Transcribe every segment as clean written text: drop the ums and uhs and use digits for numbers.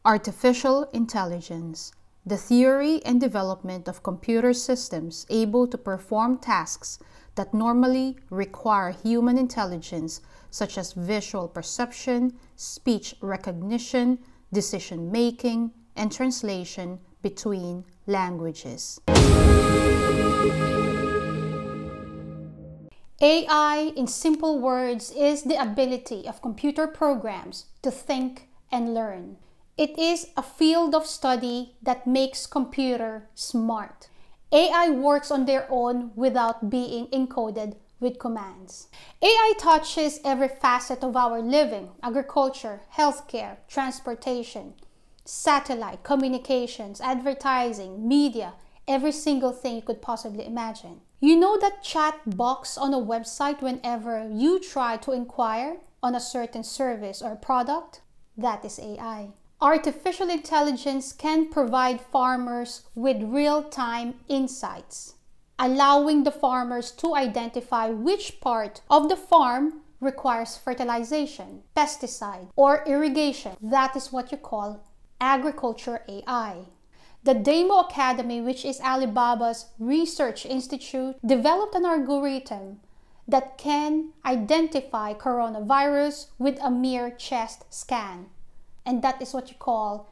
Artificial intelligence, the theory and development of computer systems able to perform tasks that normally require human intelligence, such as visual perception, speech recognition, decision-making, and translation between languages. AI, in simple words, is the ability of computer programs to think and learn. It is a field of study that makes computer smart. AI works on their own without being encoded with commands. AI touches every facet of our living: agriculture, healthcare, transportation, satellite, communications, advertising, media, every single thing you could possibly imagine. You know that chat box on a website whenever you try to inquire on a certain service or product? That is AI. Artificial intelligence can provide farmers with real-time insights, allowing the farmers to identify which part of the farm requires fertilization, pesticide, or irrigation. That is what you call agriculture AI. The Demo Academy, which is Alibaba's research institute, developed an algorithm that can identify coronavirus with a mere chest scan. And that is what you call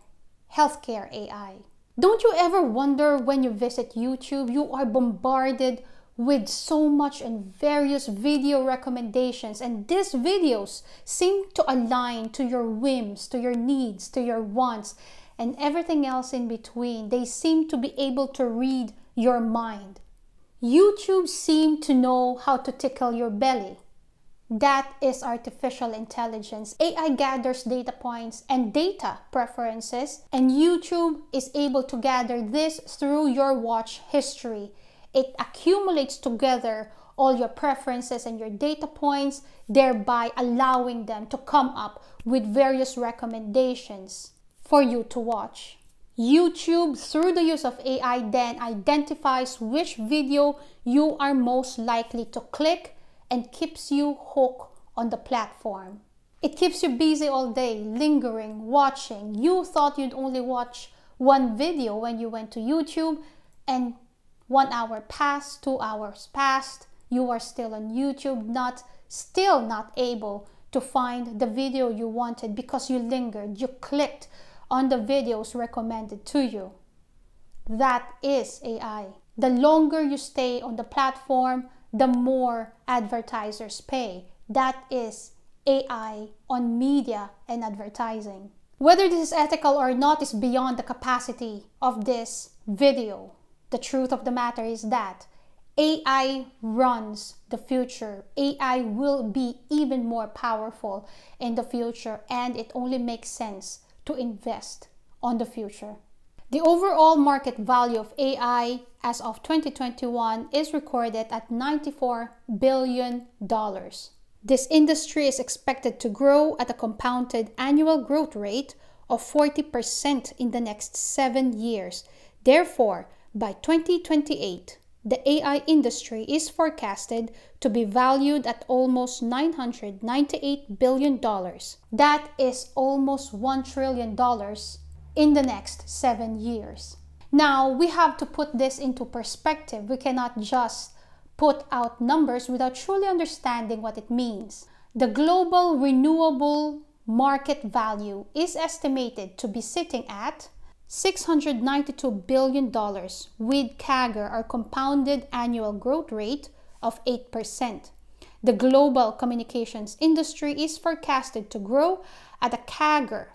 healthcare AI. Don't you ever wonder when you visit YouTube, you are bombarded with so much and various video recommendations, and these videos seem to align to your whims, to your needs, to your wants, and everything else in between. They seem to be able to read your mind. YouTube seems to know how to tickle your belly. That is artificial intelligence. AI gathers data points and data preferences, and YouTube is able to gather this through your watch history. It accumulates together all your preferences and your data points, thereby allowing them to come up with various recommendations for you to watch. YouTube, through the use of AI, then identifies which video you are most likely to click and keeps you hooked on the platform. It keeps you busy all day, lingering, watching. You thought you'd only watch one video when you went to YouTube, and 1 hour passed, 2 hours passed, you are still on YouTube, still not able to find the video you wanted because you lingered, you clicked on the videos recommended to you. That is AI. The longer you stay on the platform, the more advertisers pay. That is AI on media and advertising. Whether this is ethical or not is beyond the capacity of this video. The truth of the matter is that AI runs the future. AI will be even more powerful in the future, and it only makes sense to invest on the future. The overall market value of AI as of 2021 is recorded at $94 billion. This industry is expected to grow at a compounded annual growth rate of 40% in the next 7 years. Therefore, by 2028, the AI industry is forecasted to be valued at almost $998 billion. That is almost $1 trillion in the next 7 years. Now, we have to put this into perspective. We cannot just put out numbers without truly understanding what it means. The global renewable market value is estimated to be sitting at $692 billion with CAGR, or compounded annual growth rate, of 8%. The global communications industry is forecasted to grow at a CAGR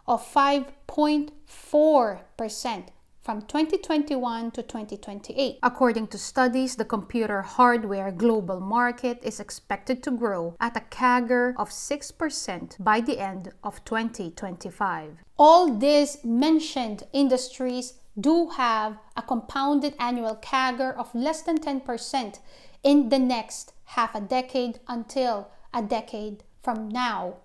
of 5.4% from 2021 to 2028. According to studies, the computer hardware global market is expected to grow at a CAGR of 6% by the end of 2025. All these mentioned industries do have a compounded annual CAGR of less than 10% in the next half a decade until a decade from now.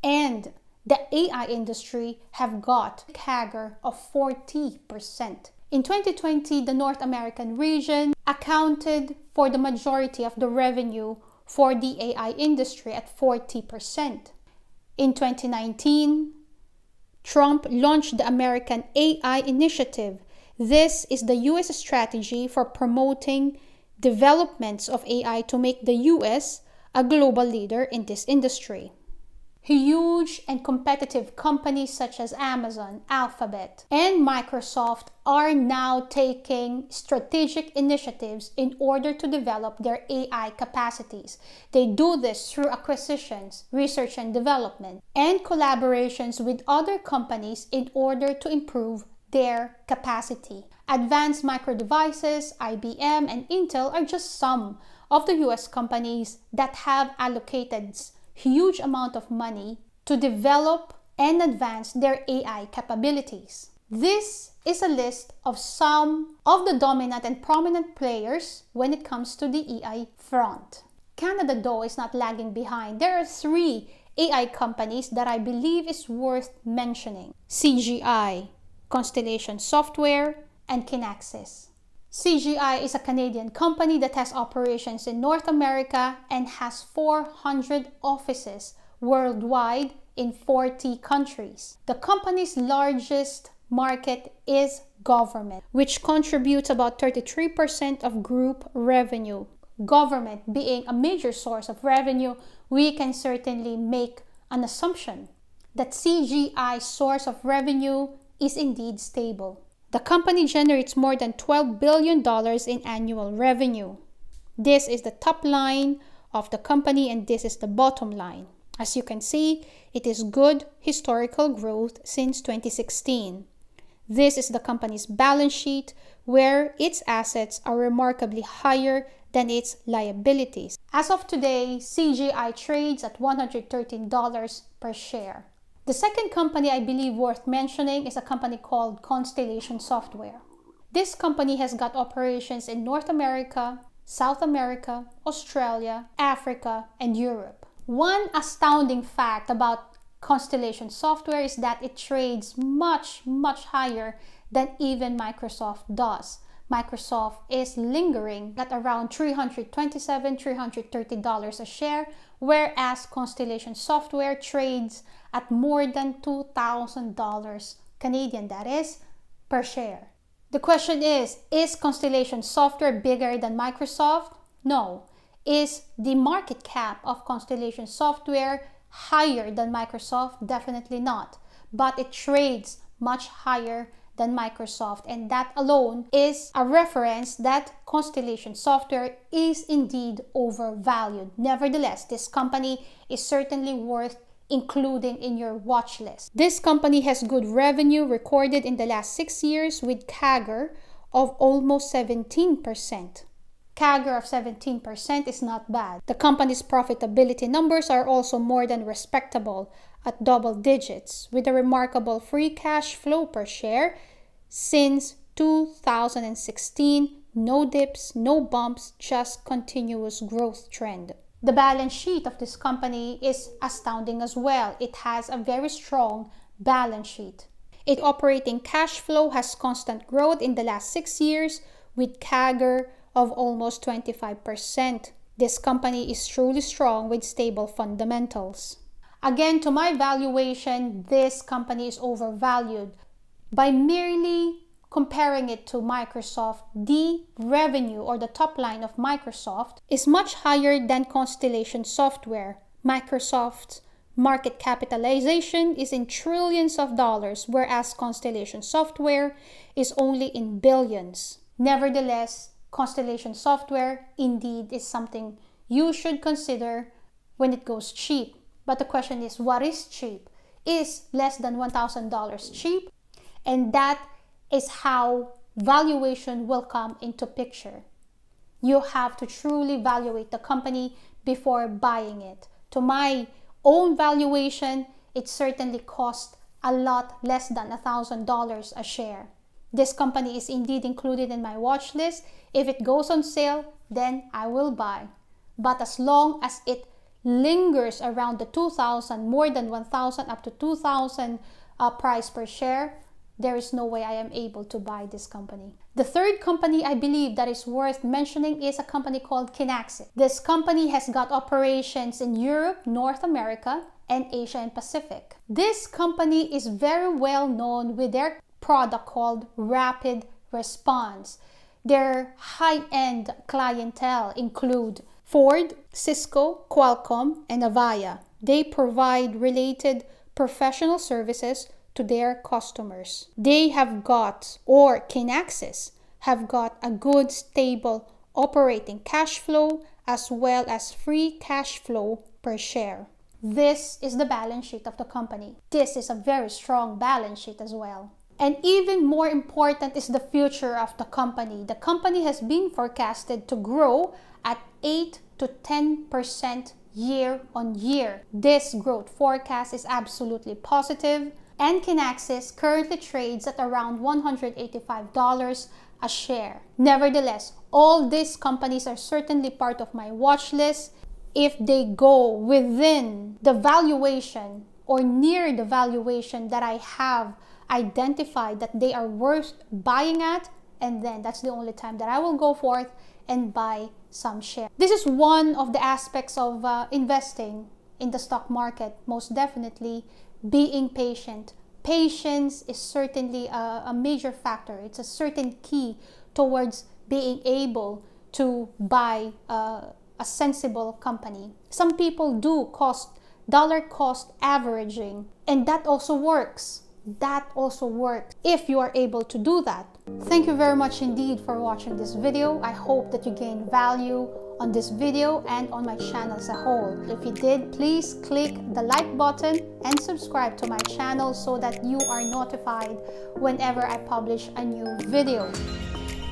And the AI industry have got a CAGR of 40%. In 2020, the North American region accounted for the majority of the revenue for the AI industry at 40%. In 2019, Trump launched the American AI Initiative. This is the U.S. strategy for promoting developments of AI to make the U.S. a global leader in this industry. Huge and competitive companies such as Amazon, Alphabet, and Microsoft are now taking strategic initiatives in order to develop their AI capacities. They do this through acquisitions, research and development, and collaborations with other companies in order to improve their capacity. Advanced Micro Devices, IBM, and Intel are just some of the US companies that have allocated huge amount of money to develop and advance their AI capabilities. This is a list of some of the dominant and prominent players when it comes to the AI front. Canada, though, is not lagging behind. There are 3 AI companies that I believe is worth mentioning: CGI, Constellation Software, and Kinaxis. CGI is a Canadian company that has operations in North America and has 400 offices worldwide in 40 countries. The company's largest market is government, which contributes about 33% of group revenue. Government being a major source of revenue, we can certainly make an assumption that CGI's source of revenue is indeed stable. The company generates more than $12 billion in annual revenue. This is the top line of the company and this is the bottom line. As you can see, it is good historical growth since 2016. This is the company's balance sheet where its assets are remarkably higher than its liabilities. As of today, CGI trades at $113 per share. The second company I believe worth mentioning is a company called Constellation Software. This company has got operations in North America, South America, Australia, Africa, and Europe. One astounding fact about Constellation Software is that it trades much higher than even Microsoft does. Microsoft is lingering at around $327, $330 a share, whereas Constellation Software trades at more than $2,000 Canadian, that is, per share. The question is Constellation Software bigger than Microsoft? No. Is the market cap of Constellation Software higher than Microsoft? Definitely not. But it trades much higher than Microsoft, and that alone is a reference that Constellation Software is indeed overvalued. Nevertheless, this company is certainly worth including in your watch list. This company has good revenue recorded in the last 6 years with CAGR of almost 17%. CAGR of 17% is not bad. The company's profitability numbers are also more than respectable at double digits, with a remarkable free cash flow per share since 2016. No dips, no bumps, just continuous growth trend. The balance sheet of this company is astounding as well. It has a very strong balance sheet. Its operating cash flow has constant growth in the last 6 years with CAGR of almost 25%. This company is truly strong with stable fundamentals. Again, to my valuation, this company is overvalued. By merely comparing it to Microsoft, the revenue or the top line of Microsoft is much higher than Constellation Software. Microsoft's market capitalization is in trillions of dollars, whereas Constellation Software is only in billions. Nevertheless, Constellation Software indeed is something you should consider when it goes cheap. But the question is, what is cheap? Is less than $1,000 cheap? And that is how valuation will come into picture. You have to truly evaluate the company before buying it. To my own valuation, it certainly cost a lot less than $1,000 a share. This company is indeed included in my watch list. If it goes on sale, then I will buy. But as long as it lingers around the 2,000, more than 1,000 up to 2,000 price per share, there is no way I am able to buy this company. The third company I believe that is worth mentioning is a company called Kinaxis. This company has got operations in Europe, North America, and Asia and Pacific. This company is very well known with their product called Rapid Response. Their high-end clientele include Ford, Cisco, Qualcomm, and Avaya. They provide related professional services to their customers. They have got, or can access, have got a good, stable operating cash flow as well as free cash flow per share. This is the balance sheet of the company. This is a very strong balance sheet as well. And even more important is the future of the company. The company has been forecasted to grow at 8 to 10% year on year. This growth forecast is absolutely positive, and Kinaxis currently trades at around $185 a share. Nevertheless, all these companies are certainly part of my watch list. If they go within the valuation or near the valuation that I have identified that they are worth buying at, and then that's the only time that I will go forth and buy some share. This is one of the aspects of investing in the stock market, most definitely being patient. Patience is certainly a major factor. It's a certain key towards being able to buy a sensible company. Some people do dollar cost averaging, and that also works. That also works if you are able to do that. Thank you very much indeed for watching this video. I hope that you gained value on this video and on my channel as a whole. If you did, please click the like button and subscribe to my channel so that you are notified whenever I publish a new video.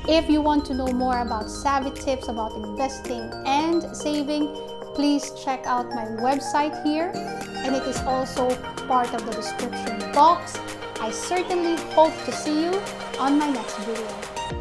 If you want to know more about savvy tips about investing and saving, please check out my website here, and it is also part of the description box. I certainly hope to see you on my next video.